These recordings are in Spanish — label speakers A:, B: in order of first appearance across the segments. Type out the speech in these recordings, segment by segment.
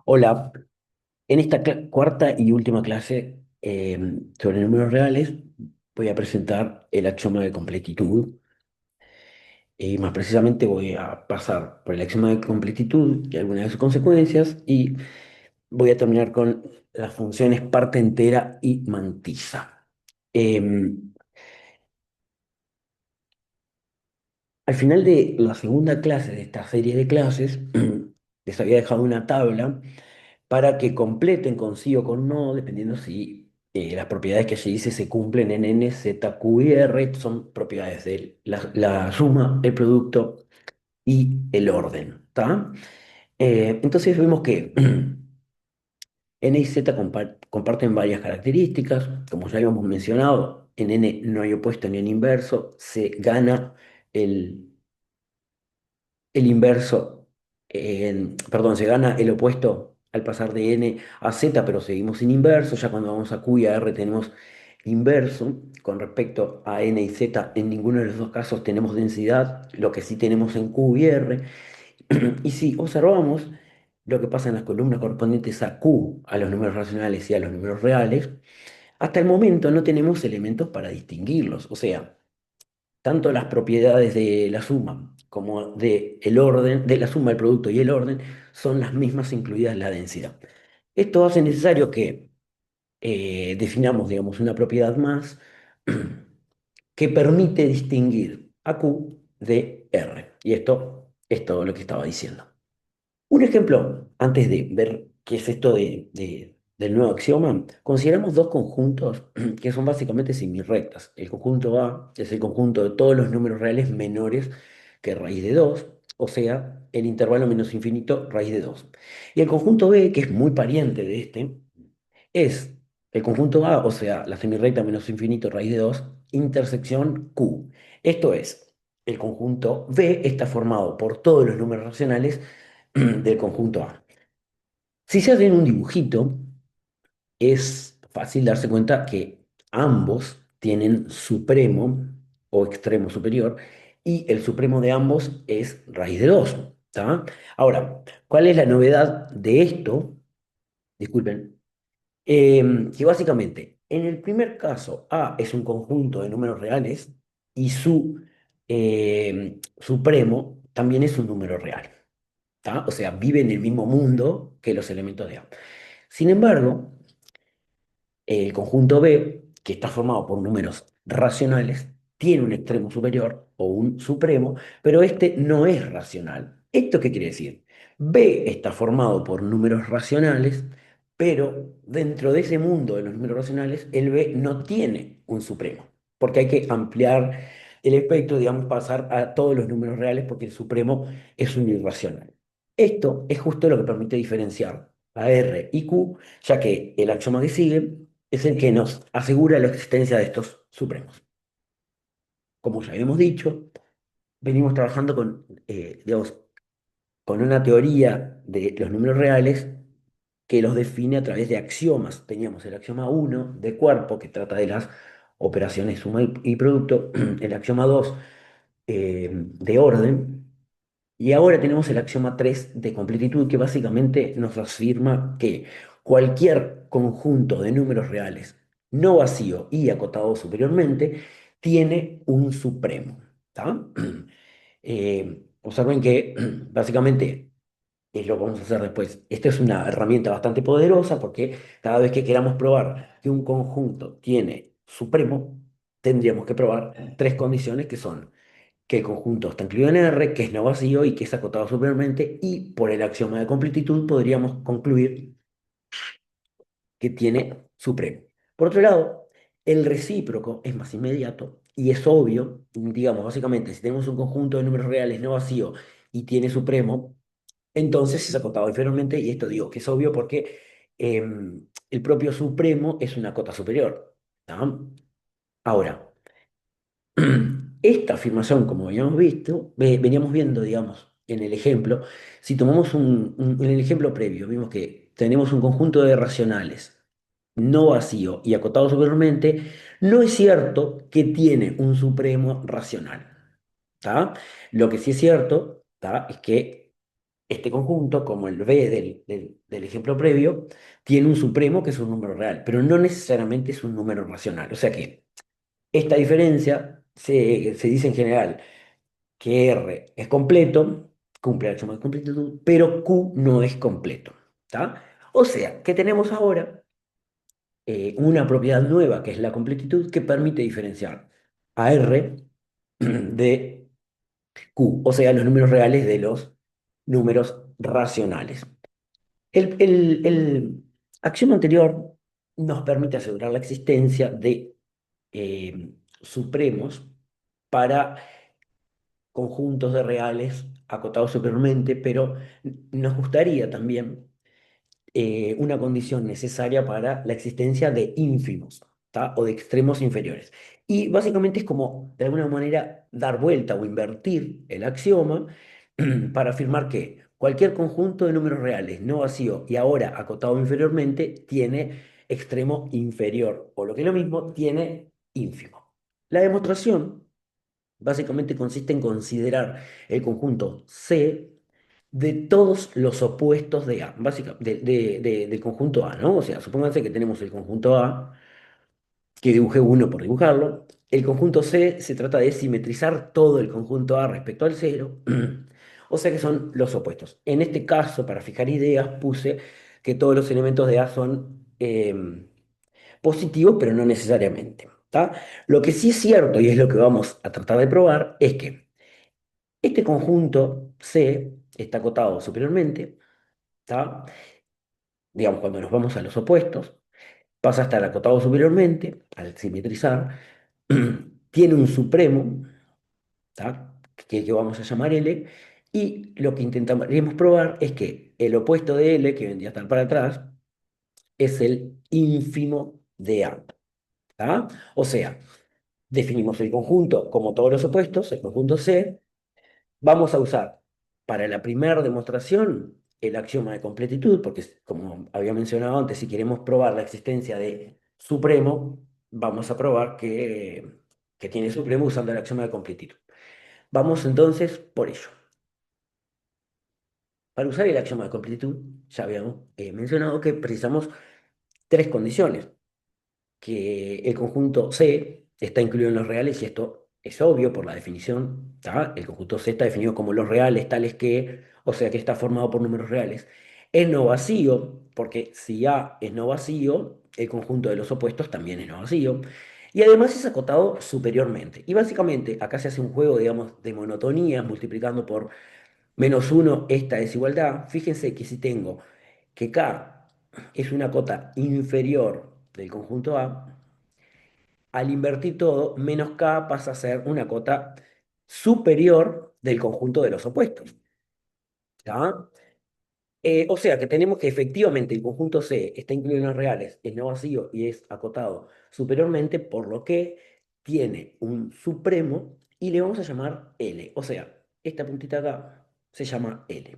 A: Hola, en esta cuarta y última clase sobre números reales voy a presentar el axioma de completitud y más precisamente voy a pasar por el axioma de completitud y algunas de sus consecuencias y voy a terminar con las funciones parte entera y mantilla. Em, Al final de la segunda clase de esta serie de clases les había dejado una tabla para que completen con sí o con no, dependiendo si las propiedades que allí dice se cumplen en N, Z, Q y R, son propiedades de la suma, el producto y el orden, ¿tá? Entonces vemos que N y Z comparten varias características, como ya habíamos mencionado, en N no hay opuesto ni en inverso, se gana el el inverso, perdón, se gana el opuesto al pasar de n a z, pero seguimos sin inverso. Ya cuando vamos a q y a r tenemos inverso. Con respecto a n y z, en ninguno de los dos casos tenemos densidad, lo que sí tenemos en q y r. Y si observamos lo que pasa en las columnas correspondientes a q, a los números racionales y a los números reales, hasta el momento no tenemos elementos para distinguirlos. O sea, tanto las propiedades de la suma como de el orden, de la suma, el producto y el orden, son las mismas incluidas en la densidad. Esto hace necesario que definamos, digamos, una propiedad más que permite distinguir a Q de R. Y esto es todo lo que estaba diciendo. Un ejemplo, antes de ver qué es esto del nuevo axioma, consideramos dos conjuntos que son básicamente semirrectas. El conjunto A es el conjunto de todos los números reales menores que raíz de 2, o sea, el intervalo menos infinito raíz de 2. Y el conjunto B, que es muy pariente de este, es el conjunto A, o sea, la semirrecta menos infinito raíz de 2 intersección Q. Esto es, el conjunto B está formado por todos los números racionales del conjunto A. Si se hace un dibujito, es fácil darse cuenta que ambos tienen supremo o extremo superior y el supremo de ambos es raíz de 2. ¿Tá? Ahora, ¿cuál es la novedad de esto? Disculpen. Que básicamente, en el primer caso, A es un conjunto de números reales y su supremo también es un número real. ¿Tá? O sea, vive en el mismo mundo que los elementos de A. Sin embargo, el conjunto B, que está formado por números racionales, tiene un extremo superior o un supremo, pero este no es racional. ¿Esto qué quiere decir? B está formado por números racionales, pero dentro de ese mundo de los números racionales, el B no tiene un supremo, porque hay que ampliar el espectro, digamos, pasar a todos los números reales, porque el supremo es un irracional. Esto es justo lo que permite diferenciar a R y Q, ya que el axioma que sigue es el que nos asegura la existencia de estos supremos. Como ya habíamos dicho, venimos trabajando con, digamos, con una teoría de los números reales que los define a través de axiomas. Teníamos el axioma uno de cuerpo, que trata de las operaciones suma y producto, el axioma 2 de orden, y ahora tenemos el axioma 3 de completitud, que básicamente nos afirma que cualquier conjunto de números reales no vacío y acotado superiormente tiene un supremo. ¿Tá? Observen que básicamente es lo que vamos a hacer después. Esta es una herramienta bastante poderosa porque cada vez que queramos probar que un conjunto tiene supremo, tendríamos que probar tres condiciones que son que el conjunto está incluido en R, que es no vacío y que es acotado superiormente, y por el axioma de completitud podríamos concluir que tiene supremo. Por otro lado, el recíproco es más inmediato y es obvio, digamos, básicamente, si tenemos un conjunto de números reales no vacío y tiene supremo, entonces es acotado inferiormente, y esto digo que es obvio porque el propio supremo es una cota superior. ¿Tá? Ahora, esta afirmación, como habíamos visto, veníamos viendo, digamos, en el ejemplo, si tomamos en el ejemplo previo, vimos que tenemos un conjunto de racionales no vacío y acotado superiormente, no es cierto que tiene un supremo racional. ¿Tá? Lo que sí es cierto, ¿tá? Es que este conjunto, como el B del ejemplo previo, tiene un supremo que es un número real, pero no necesariamente es un número racional. O sea que esta diferencia se dice en general que R es completo, cumple el axioma de completitud, pero Q no es completo. ¿Tá? O sea, que tenemos ahora una propiedad nueva que es la completitud que permite diferenciar a R de Q, o sea, los números reales de los números racionales. El axioma anterior nos permite asegurar la existencia de supremos para conjuntos de reales acotados superiormente, pero nos gustaría también una condición necesaria para la existencia de ínfimos, ¿tá? O de extremos inferiores. Y básicamente es como, de alguna manera, dar vuelta o invertir el axioma para afirmar que cualquier conjunto de números reales no vacío y ahora acotado inferiormente tiene extremo inferior, o lo que es lo mismo, tiene ínfimo. La demostración básicamente consiste en considerar el conjunto C de todos los opuestos de A, del conjunto A, ¿no? O sea, supónganse que tenemos el conjunto A, que dibujé uno por dibujarlo. El conjunto C se trata de simetrizar todo el conjunto A respecto al cero, o sea que son los opuestos. En este caso, para fijar ideas, puse que todos los elementos de A son positivos, pero no necesariamente. ¿Tá? Lo que sí es cierto, y es lo que vamos a tratar de probar, es que este conjunto C está acotado superiormente, ¿tá? Digamos, cuando nos vamos a los opuestos, pasa a estar acotado superiormente, al simetrizar, tiene un supremo, ¿tá? Que vamos a llamar L, y lo que intentaríamos probar es que el opuesto de L, que vendría a estar para atrás, es el ínfimo de A, ¿tá? O sea, definimos el conjunto como todos los opuestos, el conjunto C. Vamos a usar para la primera demostración el axioma de completitud, porque como había mencionado antes, si queremos probar la existencia de supremo, vamos a probar que tiene supremo usando el axioma de completitud. Vamos entonces por ello. Para usar el axioma de completitud, ya habíamos mencionado que precisamos tres condiciones: que el conjunto C está incluido en los reales, y esto es obvio por la definición, ¿tá? El conjunto C está definido como los reales tales que, o sea que está formado por números reales. Es no vacío, porque si A es no vacío, el conjunto de los opuestos también es no vacío. Y además es acotado superiormente. Y básicamente acá se hace un juego, digamos, de monotonías, multiplicando por -1 esta desigualdad. Fíjense que si tengo que K es una cota inferior del conjunto A, al invertir todo, menos K pasa a ser una cota superior del conjunto de los opuestos. ¿Tá? O sea que tenemos que efectivamente el conjunto C está incluido en los reales, es no vacío y es acotado superiormente, por lo que tiene un supremo y le vamos a llamar L. O sea, esta puntita acá se llama L.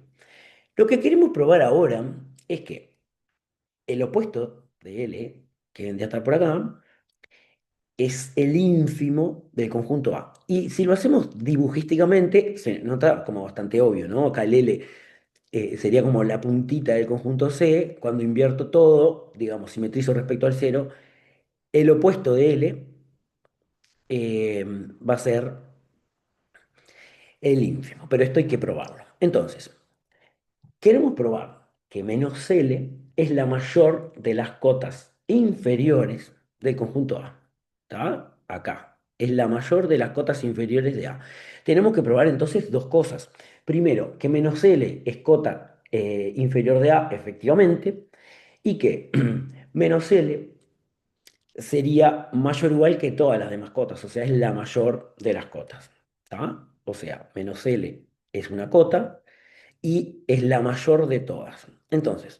A: Lo que queremos probar ahora es que el opuesto de L, que vendría a estar por acá, es el ínfimo del conjunto A. Y si lo hacemos dibujísticamente, se nota como bastante obvio, ¿no? Acá el L sería como la puntita del conjunto C. Cuando invierto todo, digamos, simetrizo respecto al cero, el opuesto de L va a ser el ínfimo, pero esto hay que probarlo. Entonces, queremos probar que menos L es la mayor de las cotas inferiores del conjunto A. ¿Está? Acá. Es la mayor de las cotas inferiores de A. Tenemos que probar entonces dos cosas. Primero, que menos L es cota inferior de A, efectivamente, y que menos L sería mayor o igual que todas las demás cotas, o sea, es la mayor de las cotas. ¿Está? O sea, menos L es una cota y es la mayor de todas. Entonces,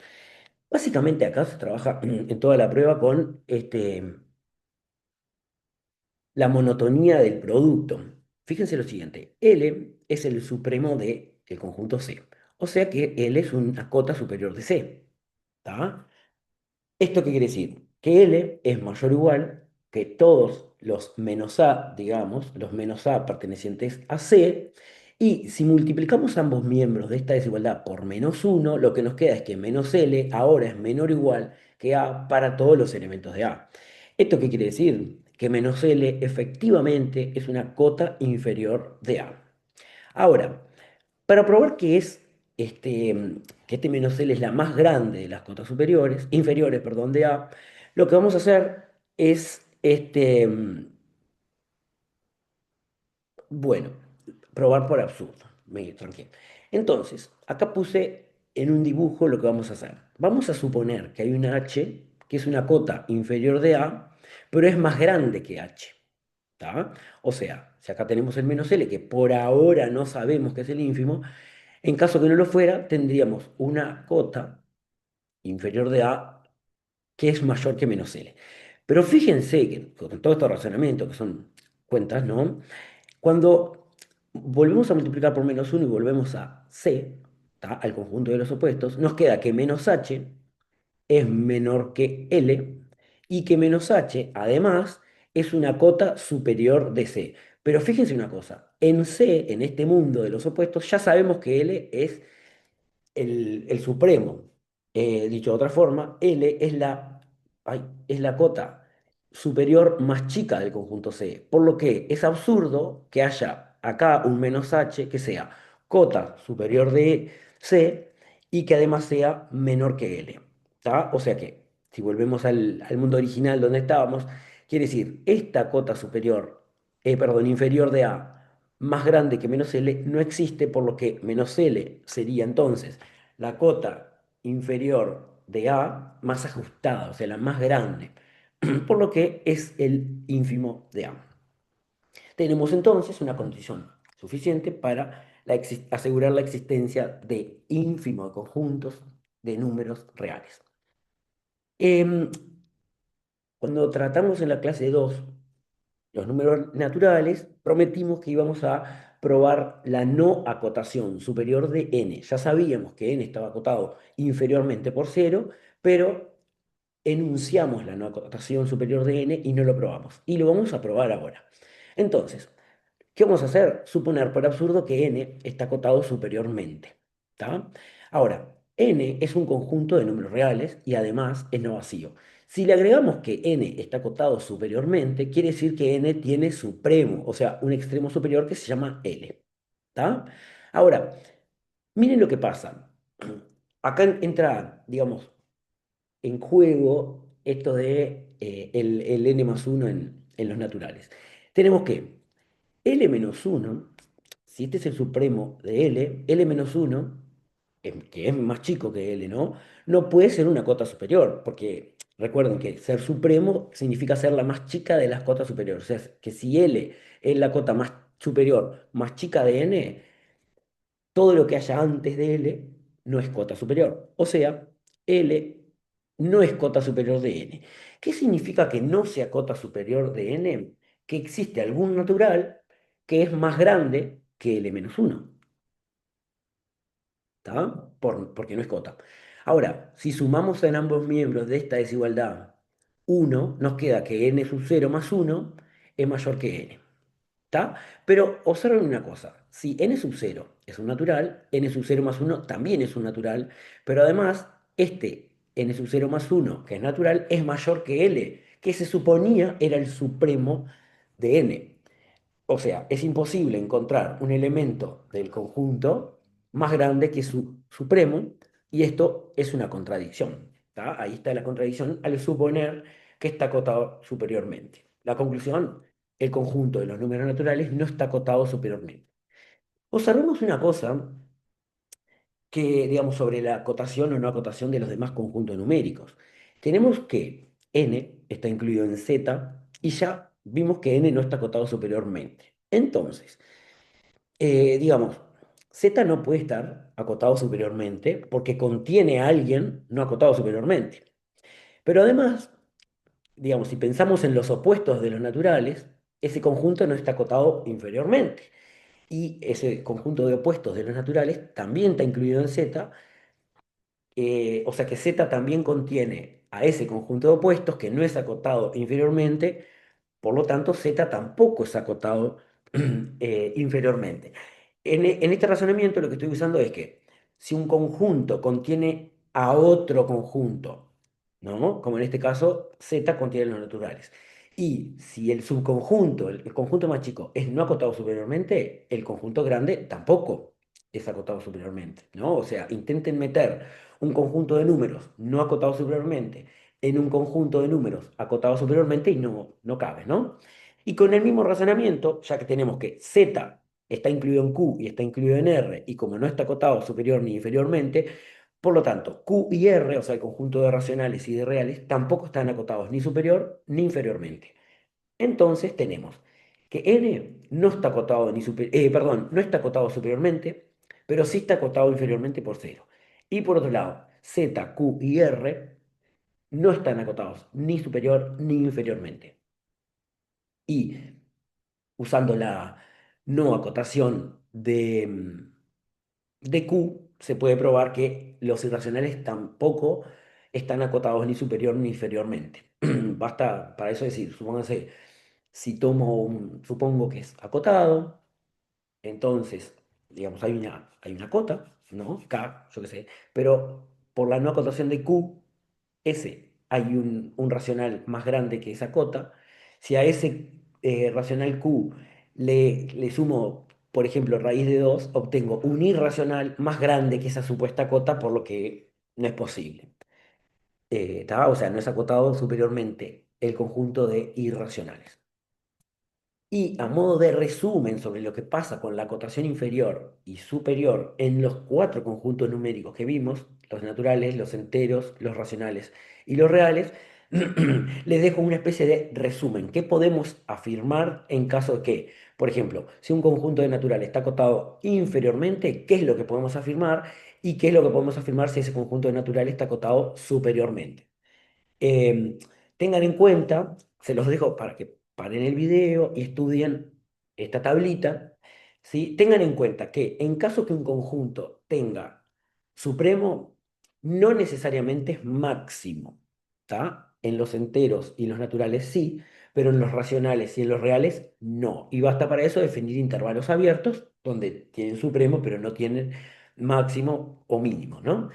A: básicamente acá se trabaja en toda la prueba con la monotonía del producto. Fíjense lo siguiente: L es el supremo del conjunto C, o sea que L es una cota superior de C. ¿Tá? ¿Esto qué quiere decir? Que L es mayor o igual que todos los menos A, digamos, los menos A pertenecientes a C, Y si multiplicamos ambos miembros de esta desigualdad por -1, lo que nos queda es que menos L ahora es menor o igual que A para todos los elementos de A. ¿Esto qué quiere decir? Que menos L efectivamente es una cota inferior de A. Ahora, para probar que este menos L es la más grande de las cotas inferiores, perdón, de A, lo que vamos a hacer es bueno, probar por absurdo. Tranquilo. Entonces, acá puse en un dibujo lo que vamos a hacer. Vamos a suponer que hay una H que es una cota inferior de A, pero es más grande que H. ¿Tá? O sea, si acá tenemos el menos L, que por ahora no sabemos que es el ínfimo, en caso que no lo fuera, tendríamos una cota inferior de A que es mayor que menos L. Pero fíjense que con todo este razonamiento, que son cuentas, ¿no? Cuando volvemos a multiplicar por -1 y volvemos a C, ¿tá? Al conjunto de los opuestos, nos queda que menos H es menor que L y que menos H, además, es una cota superior de C. Pero fíjense una cosa, en C, en este mundo de los opuestos, ya sabemos que L es el supremo. Dicho de otra forma, L es la cota superior más chica del conjunto C, por lo que es absurdo que haya acá un menos h que sea cota superior de C y que además sea menor que L. ¿Tá? O sea que, si volvemos al mundo original donde estábamos, quiere decir, esta cota perdón, inferior de A más grande que menos L no existe, por lo que menos L sería entonces la cota inferior de A más ajustada, o sea, la más grande, por lo que es el ínfimo de A. Tenemos entonces una condición suficiente para asegurar la existencia de ínfimo de conjuntos de números reales. Em, Cuando tratamos en la clase 2 los números naturales, prometimos que íbamos a probar la no acotación superior de n. Ya sabíamos que n estaba acotado inferiormente por cero, pero enunciamos la no acotación superior de n y no lo probamos. Y lo vamos a probar ahora. Entonces, ¿qué vamos a hacer? Suponer por absurdo que n está acotado superiormente. ¿Tá? Ahora, n es un conjunto de números reales y además es no vacío. Si le agregamos que n está acotado superiormente, quiere decir que n tiene supremo, o sea, un extremo superior que se llama L. ¿Tá? Ahora, miren lo que pasa. Acá entra, digamos, en juego esto de el n+1 en los naturales. Tenemos que L-1, si este es el supremo de L, L-1, que es más chico que L, ¿no? No puede ser una cota superior, porque recuerden que ser supremo significa ser la más chica de las cotas superiores. O sea, que si L es la cota más superior, más chica de N, todo lo que haya antes de L no es cota superior. O sea, L no es cota superior de N. ¿Qué significa que no sea cota superior de N? Que existe algún natural que es más grande que L-1. ¿Está? Porque no es cota. Ahora, si sumamos en ambos miembros de esta desigualdad 1, nos queda que n⁻⁴ es mayor que n. ¿Está? Pero observen una cosa, si n⁻⁴ es un natural, n⁻⁴ más 1 también es un natural, pero además este n⁻⁴ más 1, que es natural, es mayor que L, que se suponía era el supremo de n. O sea, es imposible encontrar un elemento del conjunto más grande que su supremo, y esto es una contradicción. ¿Tá? Ahí está la contradicción al suponer que está acotado superiormente. La conclusión, el conjunto de los números naturales no está acotado superiormente. Observemos una cosa que, digamos, sobre la acotación o no acotación de los demás conjuntos numéricos. Tenemos que n está incluido en z y ya vimos que n no está acotado superiormente. Entonces, digamos, Z no puede estar acotado superiormente porque contiene a alguien no acotado superiormente. Pero además, digamos, si pensamos en los opuestos de los naturales, ese conjunto no está acotado inferiormente. Y ese conjunto de opuestos de los naturales también está incluido en Z, o sea que Z también contiene a ese conjunto de opuestos que no es acotado inferiormente, por lo tanto Z tampoco es acotado inferiormente. en este razonamiento lo que estoy usando es que si un conjunto contiene a otro conjunto, ¿no? Como en este caso, Z contiene los naturales. Y si el subconjunto, el conjunto más chico, es no acotado superiormente, el conjunto grande tampoco es acotado superiormente, ¿no? O sea, intenten meter un conjunto de números no acotado superiormente en un conjunto de números acotado superiormente y no cabe, ¿no? Y con el mismo razonamiento, ya que tenemos que Z está incluido en Q y está incluido en R, y como no está acotado superior ni inferiormente, por lo tanto, Q y R, o sea, el conjunto de racionales y de reales, tampoco están acotados ni superior ni inferiormente. Entonces tenemos que N no está acotado perdón, no está acotado superiormente, pero sí está acotado inferiormente por cero. Y por otro lado, Z, Q y R no están acotados ni superior ni inferiormente. Y usando la no acotación de Q, se puede probar que los irracionales tampoco están acotados ni superior ni inferiormente. Basta para eso decir, supónganse, si supongo que es acotado, entonces, digamos, hay una cota, ¿no? K, yo qué sé, pero por la no acotación de Q, hay un racional más grande que esa cota. Si a ese racional Q le sumo, por ejemplo, raíz de 2 obtengo un irracional más grande que esa supuesta cota, por lo que no es posible. ¿Tá? O sea, no es acotado superiormente el conjunto de irracionales. Y a modo de resumen sobre lo que pasa con la acotación inferior y superior en los cuatro conjuntos numéricos que vimos, los naturales, los enteros, los racionales y los reales, les dejo una especie de resumen. ¿Qué podemos afirmar en caso de que, por ejemplo, si un conjunto de naturales está acotado inferiormente, qué es lo que podemos afirmar? ¿Y qué es lo que podemos afirmar si ese conjunto de naturales está acotado superiormente? Em, Tengan en cuenta, se los dejo para que paren el video y estudien esta tablita, ¿sí? Tengan en cuenta que en caso que un conjunto tenga supremo, no necesariamente es máximo, ¿tá? En los enteros y los naturales sí, pero en los racionales y en los reales no. Y basta para eso definir intervalos abiertos, donde tienen supremo, pero no tienen máximo o mínimo, ¿no?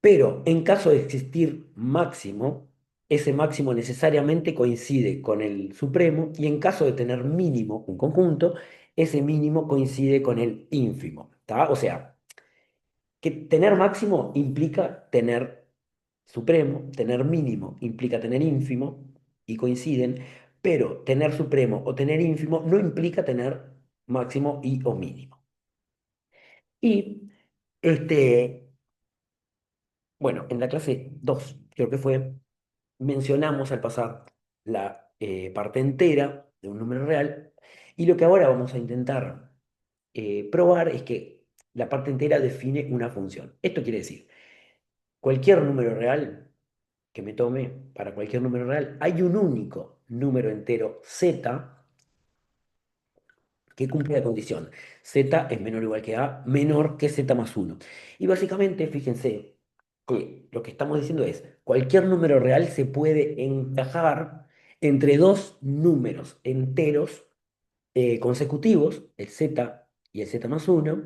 A: Pero en caso de existir máximo, ese máximo necesariamente coincide con el supremo y en caso de tener mínimo, un conjunto, ese mínimo coincide con el ínfimo, ¿tá? O sea, que tener máximo implica tener supremo, tener mínimo implica tener ínfimo y coinciden, pero tener supremo o tener ínfimo no implica tener máximo y o mínimo. Y este, bueno, en la clase 2 creo que fue, mencionamos al pasar la parte entera de un número real y lo que ahora vamos a intentar probar es que la parte entera define una función. Esto quiere decir, cualquier número real que me tome, para cualquier número real, hay un único número entero z que cumple la condición. Z es menor o igual que A, menor que Z más uno. Y básicamente, fíjense que lo que estamos diciendo es, cualquier número real se puede encajar entre dos números enteros consecutivos, el Z y el Z más uno,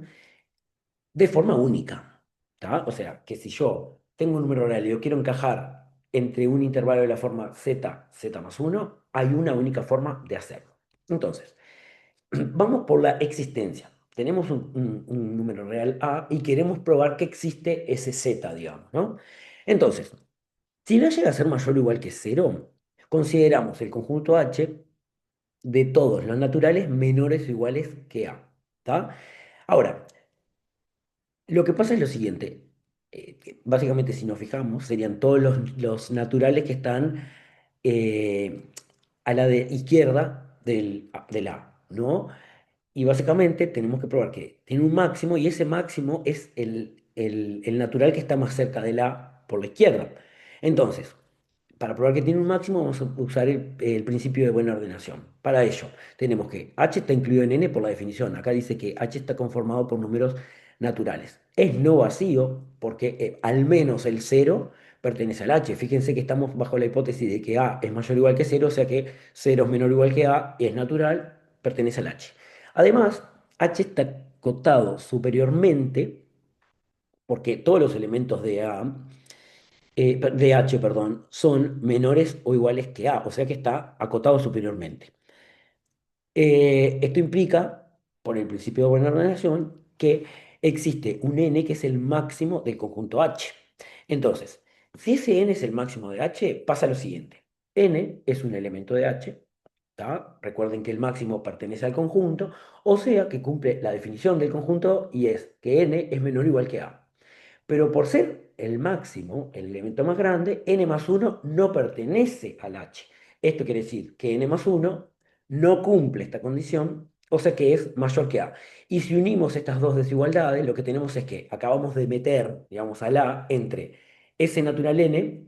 A: de forma única. ¿Tá? O sea, que si yo tengo un número real y yo quiero encajar entre un intervalo de la forma Z, Z más uno, hay una única forma de hacerlo. Entonces, vamos por la existencia. Tenemos un número real A y queremos probar que existe ese Z, digamos, ¿no? Entonces, si no llega a ser mayor o igual que cero, consideramos el conjunto H de todos los naturales menores o iguales que A. ¿Tá? Ahora, lo que pasa es lo siguiente. Que básicamente, si nos fijamos, serían todos los naturales que están eh, a la de izquierda del A, ¿no? Y básicamente tenemos que probar que tiene un máximo y ese máximo es el natural que está más cerca de la por la izquierda. Entonces, para probar que tiene un máximo vamos a usar el principio de buena ordenación. Para ello, tenemos que H está incluido en N por la definición. Acá dice que H está conformado por números naturales. Es no vacío porque al menos el cero pertenece al H. Fíjense que estamos bajo la hipótesis de que A es mayor o igual que cero, o sea que cero es menor o igual que A, es natural, pertenece al H. Además, H está acotado superiormente, porque todos los elementos de de H, perdón, son menores o iguales que A, o sea que está acotado superiormente. Esto implica, por el principio de buena ordenación, que existe un n que es el máximo del conjunto H. Entonces, si ese n es el máximo de H, pasa lo siguiente. N es un elemento de H, ¿tá? Recuerden que el máximo pertenece al conjunto, o sea que cumple la definición del conjunto y es que n es menor o igual que A. Pero por ser el máximo, el elemento más grande, n más uno no pertenece al h. Esto quiere decir que n más uno no cumple esta condición, o sea que es mayor que a. Y si unimos estas dos desigualdades, lo que tenemos es que acabamos de meter, digamos, al a entre s natural n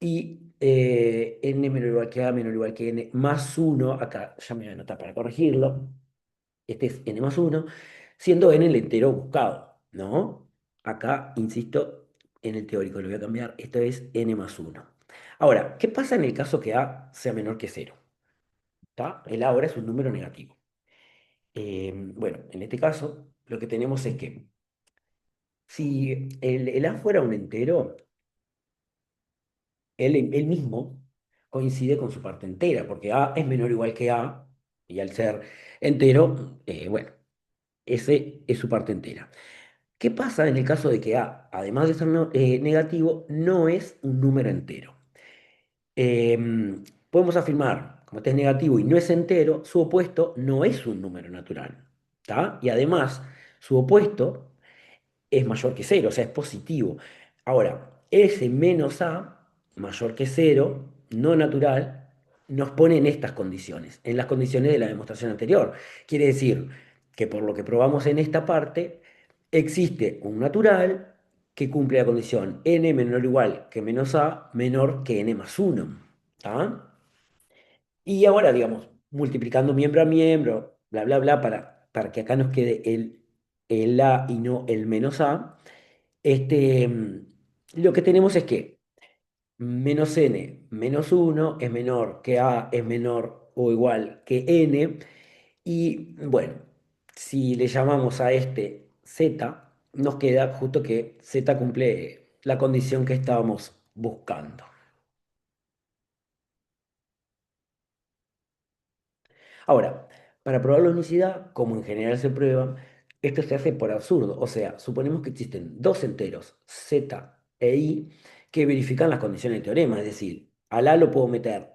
A: y n menor o igual que a menor o igual que n más uno. Acá ya me voy a anotar para corregirlo, este es n más uno, siendo n el entero buscado, ¿no? Acá, insisto, en el teórico lo voy a cambiar, esto es n más uno. Ahora, ¿qué pasa en el caso que a sea menor que cero? ¿Está? El a ahora es un número negativo. Bueno, en este caso, lo que tenemos es que si el a fuera un entero, él mismo coincide con su parte entera, porque a es menor o igual que a, y al ser entero, bueno, ese es su parte entera. ¿Qué pasa en el caso de que A, además de ser negativo, no es un número entero? Podemos afirmar, como este es negativo y no es entero, su opuesto no es un número natural. ¿Tá? Y además, su opuesto es mayor que cero, o sea, es positivo. Ahora, ese menos a, mayor que cero, no natural, nos pone en estas condiciones, en las condiciones de la demostración anterior. Quiere decir que por lo que probamos en esta parte, existe un natural que cumple la condición n menor o igual que menos a, menor que n más uno. ¿Tá? Y ahora, digamos, multiplicando miembro a miembro, bla, bla, bla, para que acá nos quede el a y no el menos a, lo que tenemos es que menos n menos uno es menor que a es menor o igual que n. Y bueno, si le llamamos a este z, nos queda justo que z cumple la condición que estábamos buscando. Ahora, para probar la unicidad, como en general se prueba, esto se hace por absurdo. O sea, suponemos que existen dos enteros, z e i, que verifican las condiciones del teorema. Es decir, al a lo puedo meter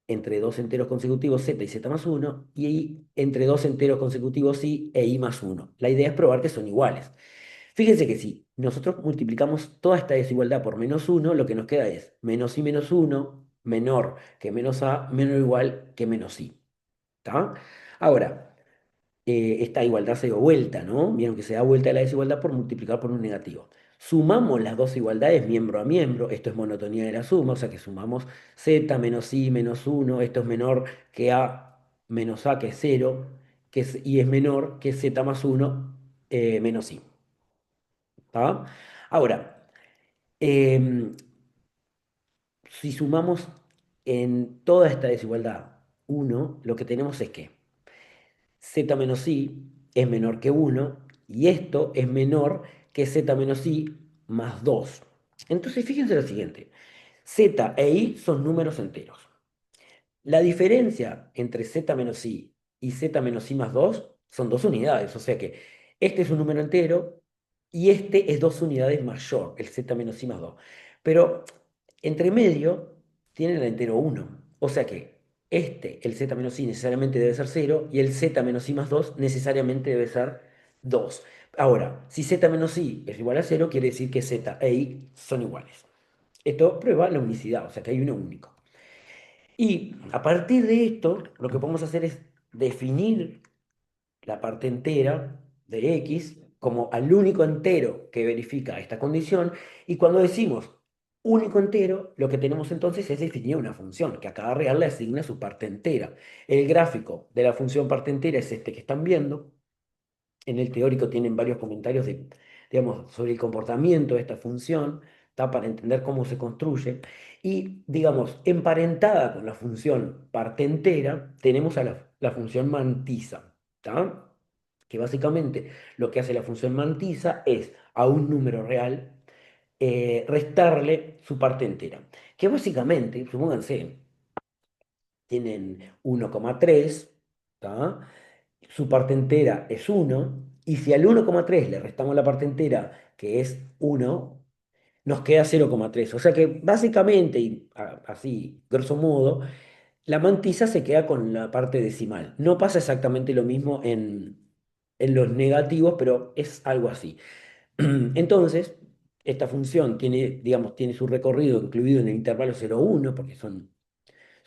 A: entre dos enteros consecutivos z y z más uno, y i entre dos enteros consecutivos i e i más uno. La idea es probar que son iguales. Fíjense que si nosotros multiplicamos toda esta desigualdad por menos uno, lo que nos queda es menos i menos uno menor que menos a, menor o igual que menos i. ¿Tá? Ahora, esta igualdad se dio vuelta, ¿no? Vieron que se da vuelta la desigualdad por multiplicar por un negativo. Sumamos las dos igualdades miembro a miembro, esto es monotonía de la suma, o sea que sumamos z menos i menos uno, esto es menor que a menos a, que es cero, y es menor que z más uno menos i. ¿Tá? Ahora, em, si sumamos en toda esta desigualdad uno, lo que tenemos es que z menos i es menor que uno y esto es menor que z menos i más 2. Entonces fíjense lo siguiente, z e i son números enteros. La diferencia entre z menos i y z menos i más 2 son dos unidades, o sea que este es un número entero y este es dos unidades mayor, el z menos i más 2. Pero entre medio tiene el entero uno, o sea que el z menos i necesariamente debe ser cero y el z menos i más 2 necesariamente debe ser 2. Ahora, si z menos i es igual a cero, quiere decir que z e i son iguales. Esto prueba la unicidad, o sea que hay uno único. Y a partir de esto, lo que podemos hacer es definir la parte entera de x como al único entero que verifica esta condición. Y cuando decimos único entero, lo que tenemos entonces es definir una función que a cada real le asigna su parte entera. El gráfico de la función parte entera es este que están viendo. En el teórico tienen varios comentarios digamos, sobre el comportamiento de esta función, ¿tá? Para entender cómo se construye. Y, digamos, emparentada con la función parte entera, tenemos a la función mantisa. ¿Tá? que básicamente lo que hace la función mantisa es a un número real restarle su parte entera. Que básicamente, supónganse, tienen 1,3, ¿tá? Su parte entera es 1, y si al 1,3 le restamos la parte entera, que es 1, nos queda 0,3. O sea que básicamente, y así, grosso modo, la mantisa se queda con la parte decimal. No pasa exactamente lo mismo en los negativos, pero es algo así. Entonces, esta función tiene, digamos, tiene su recorrido incluido en el intervalo 0,1, porque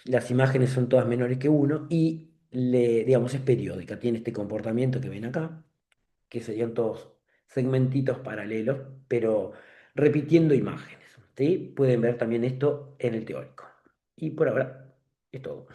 A: las imágenes son todas menores que 1, y digamos, es periódica, tiene este comportamiento que ven acá, que serían todos segmentitos paralelos, pero repitiendo imágenes. ¿Sí? Pueden ver también esto en el teórico. Y por ahora es todo.